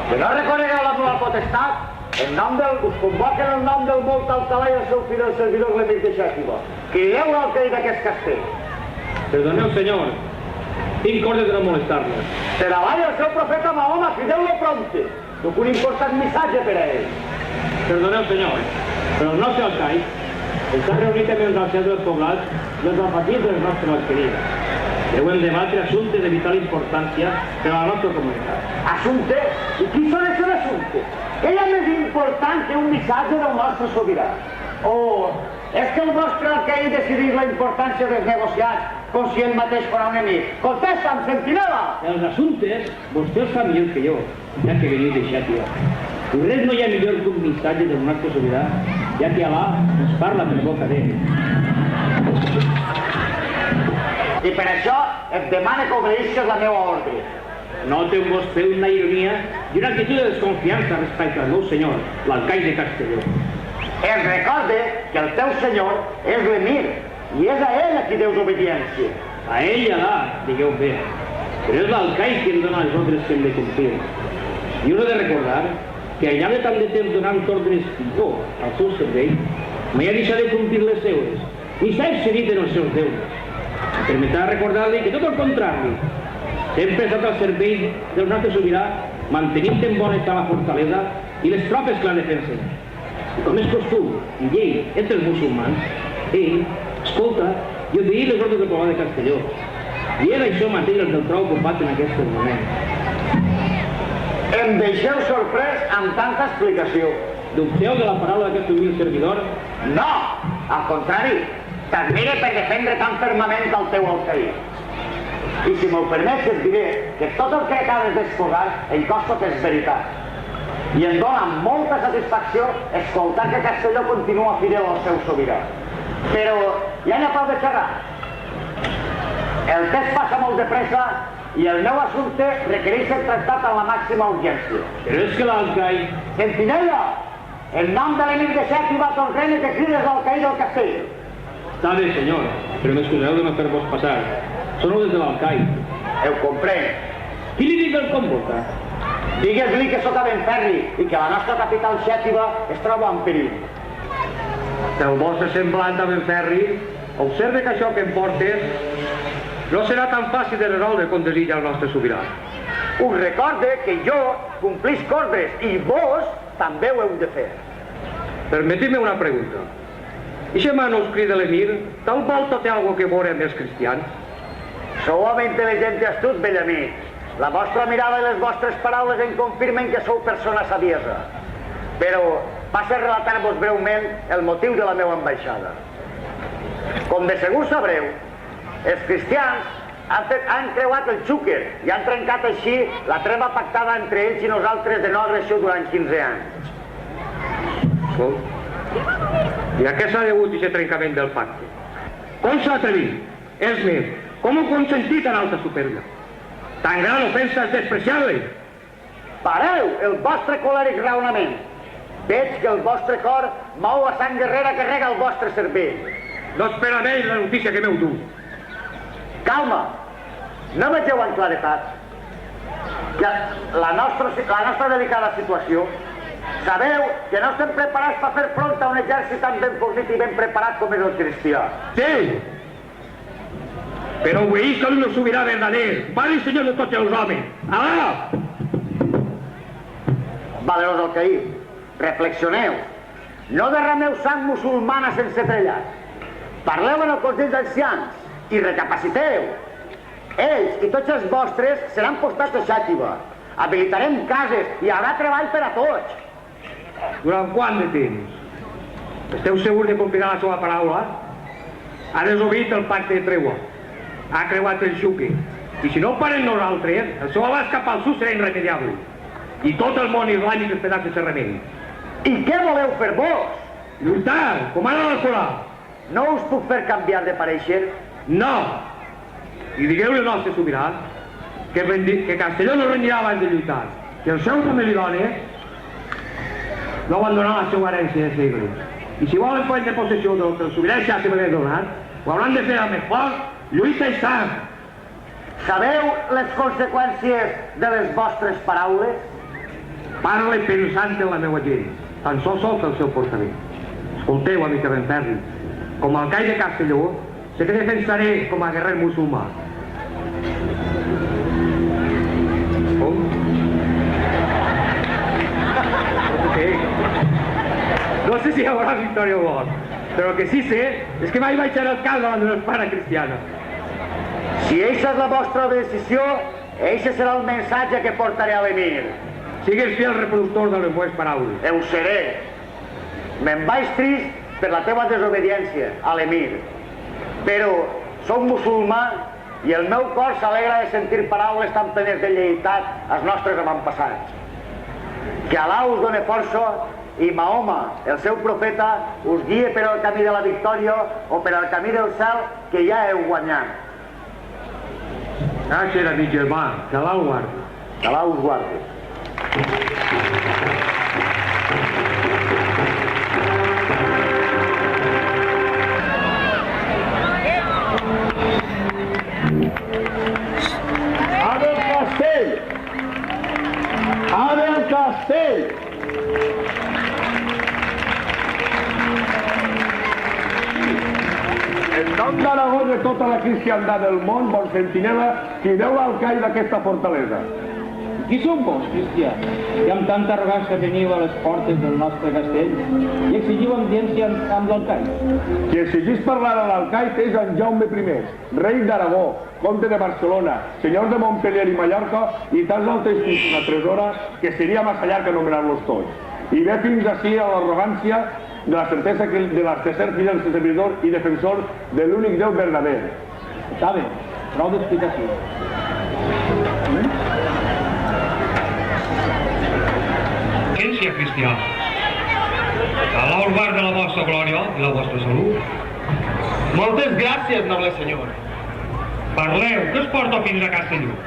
Que no reconegueu la meva potestat, us convoquen el nom del molt altalà i el seu fidel servidor l'emir de Xàtiva. Crideu l'alcalde d'aquest castell. Perdoneu, senyor. Tinc ordre de no molestar-lo. Se davall el seu profeta Mahoma, crideu-lo prompte. Duc un important missatge per a ell. Perdoneu, senyor, però el nostre alcaid està reunit amb els ancians del poblat i els alfatins de les nostres alqueries. Deuen debatre assumptes de vital importància per a la nostra comunitat. Assumptes? I quins són aquests assumptes? Què hi ha més important que un missatge del nostre sobirà? O és que el vostre alcaid decidís la importància dels negociats com si ell mateix fora un enemic? Contesta'm, sentinela! Els assumptes, vostè els fa millor que jo, ja que veniu de Xàtiva. I res no hi ha millor que un missatge del nostre sobirà, ja que Alà ens parla per boca d'ell. I per això et demana que obeïsques la meva ordre. Note en vostè una ironia i una actitud de desconfiança respecte al meu senyor, l'alcaid de Castelló. Es recorde que el teu senyor és l'emir i és a ell a qui deus obediència. A ell i Alà, digueu bé, però és l'alcaid qui em dona les ordres que hem de complir. I us he de recordar que al llarg de tant de temps donant ordres jo al seu servei, mai ha deixat de complir les seves, ni s'ha excedit en els seus deures. Em permetrà recordar-li que tot el contrari, sempre ha estat al servei del nostre sobirà, mantenint en bon estat la fortalesa i les tropes que la defensen. I com és costum i llei entre els musulmans, ell escolta i obeir les ordres del poblat de Castelló. I és això mateix el del trobo ocupat en aquest moment. Em deixeu sorprès amb tanta explicació. Dubteu de la paraula d'aquest humil servidor? No! Al contrari, t'admire per defendre tan fermament el teu alcaid. I si m'ho permets et diré que tot el que acabes d'exposar em costa que és veritat. I em dóna molta satisfacció escoltar que Castelló continua fidel al seu sobirà. Però ja n'hi ha prou de xerrar. El temps passa molt de pressa i el meu assumpte requereix ser tractat amb la màxima urgència. Però és que l'alcaid... Sentinella! En nom de l'emir de Xàtiva t'ordene que crides l'alcaid del castell. Està bé, senyor, però m'excuseu de no fer-vos passar. Són ordres de l'alcaid. Ho comprenc. Qui li dic el convoca? Digues-li que sóc a Benferri i que la nostra capital Xàtiva es troba en perill. El vostre semblant a Benferri observe que això que em portes no serà tan fàcil de resoldre com desitja el nostre sobirà. Us recorde que jo complisc ordres i vos també ho heu de fer. Permetime una pregunta. Ixe manuscrit de l'emir, tal volta té algo que veure amb els cristians? Sou home intel·ligent i astut, vell amic. La vostra mirada i les vostres paraules em confirmen que sou persona saviesa. Però passo a relatar-vos breument el motiu de la meva ambaixada. Com de segur sabreu, els cristians han creuat el Xúquer i han trencat així la treva pactada entre ells i nosaltres de no agressió durant 15 anys. Com? I a què s'ha degut aquest trencament del pacte? Com s'ha atrevit? És més, com ho consentit en alta supèrbia? Tan gran ofensa és despreciable. Pareu el vostre colèric raonament. Veig que el vostre cor mou la sang guerrera que rega el vostre cervell. No espera d'ell la notícia que m'heu dut. Calma, no vegeu en claretat que la nostra delicada situació. Sabeu que no estem preparats per fer front a un exèrcit tan ben fornit i ben preparat com és el cristià. Sí, però obeïsc a l'un sobirà verdader, pare i senyor de tots els homes. Alà! Valerós alcaid, reflexioneu. No derrameu sang musulmana sense trellat. Parleu en el Consell d'Ancians i recapaciteu. Ells i tots els vostres seran postats a Xàtiva. Habilitarem cases i hi haurà treball per a tots. Durant quant de temps? Esteu segurs de complir la seva paraula? Ha desobeït el pacte de tregua. Ha creuat el Xúquer. I si no ho parem nosaltres, el seu abast cap al sud serà irremediable. I tot el món islàmic es farà sense remei. I què voleu fer vos? Lluitar, com ara l'Alcorà. No us puc fer canviar de pareixer? No! I digueu-li al nostre sobirà que Castelló no rendirà abans de lluitar, que els seus homes li donen no abandonar la seva herència de segles. I si volen prendre possessió del que el sobirà ja se m'ha donat, ho hauran de fer amb més fort, lluita i sang. Sabeu les conseqüències de les vostres paraules? Parle pensant en la meva gent, tan sols el seu portament. Escolteu, amic de Benferri, com a alcai de Castelló, sé que defensaré com a guerrer musulmà. No sé si hi haurà victòria o mort, però el que sí sé és que mai vaig ser alcalde davant d'una espara cristiana. Si eixa és la vostra decisió, eixe serà el missatge que portaré a l'emir. Sigues fiel reproductor de les meves paraules. Ho seré. Me'n vaig trist per la teva desobediència a l'emir. Però soc musulmà i el meu cor s'alegra de sentir paraules tan plenes de lleialtat als nostres avantpassats. Que Alà us doni força i Mahoma, el seu profeta, us guie per al camí de la victòria o per al camí del cel que ja heu guanyat. Gràcies, amic germà, que Alà us guardi. Que Alà us guardi. Ave el castell! Ave el castell! En nom d'Aragó de tota la cristiandat del món, bon sentinela, crideu l'alcai d'aquesta fortalesa. Qui som vos, cristià, que amb tanta arrogància veniu a les portes del nostre castell i exigiu audiència amb l'alcai? Qui exigís parlar a l'alcai és en Jaume I, rei d'Aragó, comte de Barcelona, senyor de Montpellier i Mallorca i tants altres fins una tresora que seria massa llarg anomenar-los tots. I ve fins ací a l'arrogància de la certesa de ser fill del servidor i defensor de l'únic Déu verdader. Està bé, prou d'explicació. Ciència cristià. Alà us guarda la vostra glòria i la vostra salut. Moltes gràcies, noble senyor. Parleu, què us porta fins a Castelló?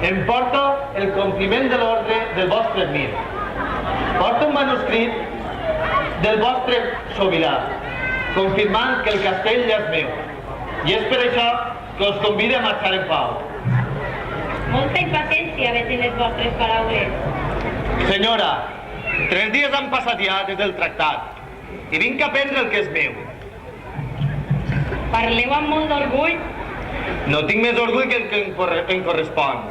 Em porta el compliment de l'ordre del vostre emir. Porta un manuscrit del vostre sobirà, confirmant que el castell ja és meu. I és per això que us convido a marxar en pau. Molta impaciència veig en les vostres paraules. Senyora, 3 dies han passat ja des del tractat i vinc a prendre el que és meu. Parleu amb molt d'orgull. No tinc més orgull que el que em correspon,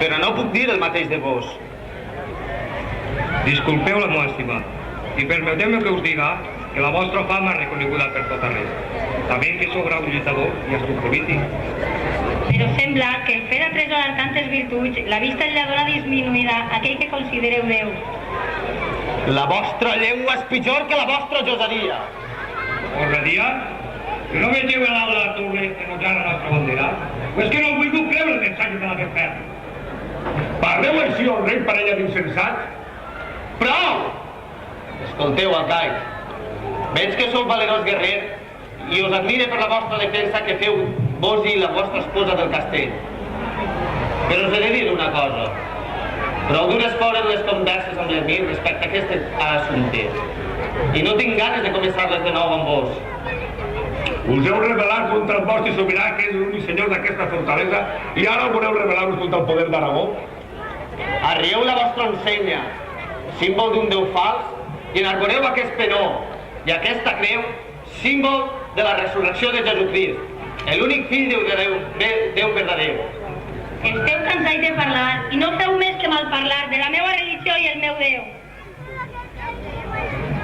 però no puc dir el mateix de vos. Disculpeu la meva estima i permeteu-me que us diga que la vostra fama és reconeguda per tot arreu. També que sou gran lluitador i astut polític. Però sembla que el fet d'atresorar tantes virtuts, la vista és la dona disminuïda a aquell que considereu Déu. La vostra llengua és pitjor que la vostra joseria. Corredia? Que no vegeu a dalt de la torre que no ja la nostra bandera? O és que no heu volgut creure el missatge de la fer? Parleu així al rei parella d'insensats? Prou! Escolteu, alcai. Veig que sou valerós guerrer i us admire per la vostra defensa que feu vos i la vostra esposa del castell. Però us he de dir una cosa. Prou dures foren les converses amb l'emir respecte a aquest assumpte. I no tinc ganes de començar-les de nou amb vos. Us heu rebel·lat contra el vostre sobirà, que és l'únic senyor d'aquesta fortalesa, i ara voleu rebel·lar-vos contra el poder d'Aragó? Arrieu la vostra ensenya, símbol d'un Déu fals, i enarboreu aquest penó i aquesta creu, símbol de la resurrecció de Jesucrist, l'únic fill de Déu verdader. Esteu cansats de parlar i no feu més que malparlar de la meva religió i el meu Déu.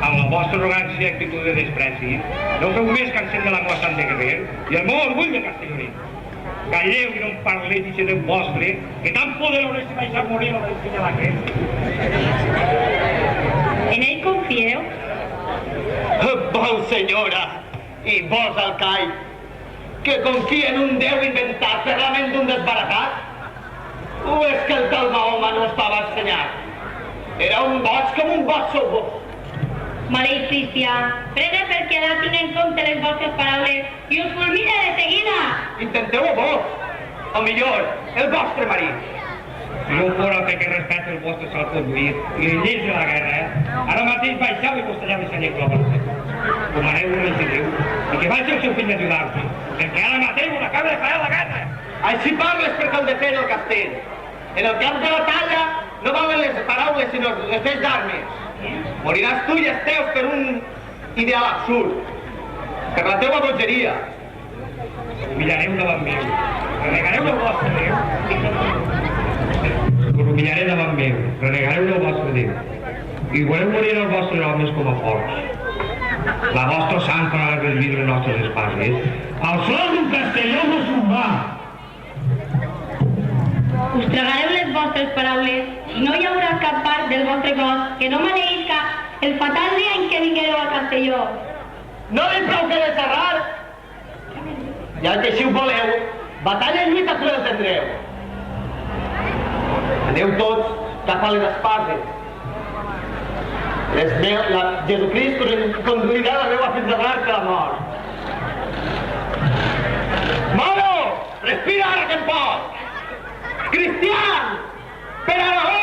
Amb la vostra arrogància i actitud de despreci, no feu més que encendre la meva sant de guerrer i el meu orgull de castelloní. Calleu i no em parleu d'aquest Déu vostre, que tan poderós se vaig a morir a la fill d'aquest. En ell confieu? Bon senyora i vos, alcai, que confia en un Déu inventat per la ment d'un desbaratat? O és que el tal Mahoma no estava ensenyat? Era un boig com un boig sou vos. Maleït cristià, prega perquè ara tinc en compte les vostres paraules i us fulmine de seguida. Intenteu-ho vos, o millor, el vostre marit. Si no fora perquè respecte el vostre salt conduir i les lleis de la guerra, ara mateix baixau i costellau i senyeu la vostra. Comaneu-ho i decidiu, i que baixi el seu fill d'ajudar-vos, perquè ara mateix us acaba de fallar la guerra. Així parles perquè el defèn el castell. En el camp de batalla no valen les paraules sinó les fes d'armes. Moriràs tu i els teus per un ideal absurd, per la teua bogeria. Humillareu davant meu. Renegareu el vostre Déu. Us humillaré davant meu. Renegareu el vostre Déu. I voleu morir els vostres homes com a porcs. La vostra sang farà reviure les nostres espases. El sol d'un castelló musulmà. Us tragareu les vostres paraules i no hi haurà cap part del vostre cos que no maleïsca el fatal dia en què vinguereu a Castelló. No li prou que de xerrar. Ja que així ho voleu, batalla i lluita cruel tindreu. Aneu tots cap a les espases. Jesucrist us conduirà la meva fins a donar-te la mort. Moro! Respira ara que em pots! Cristians! Per Aragó!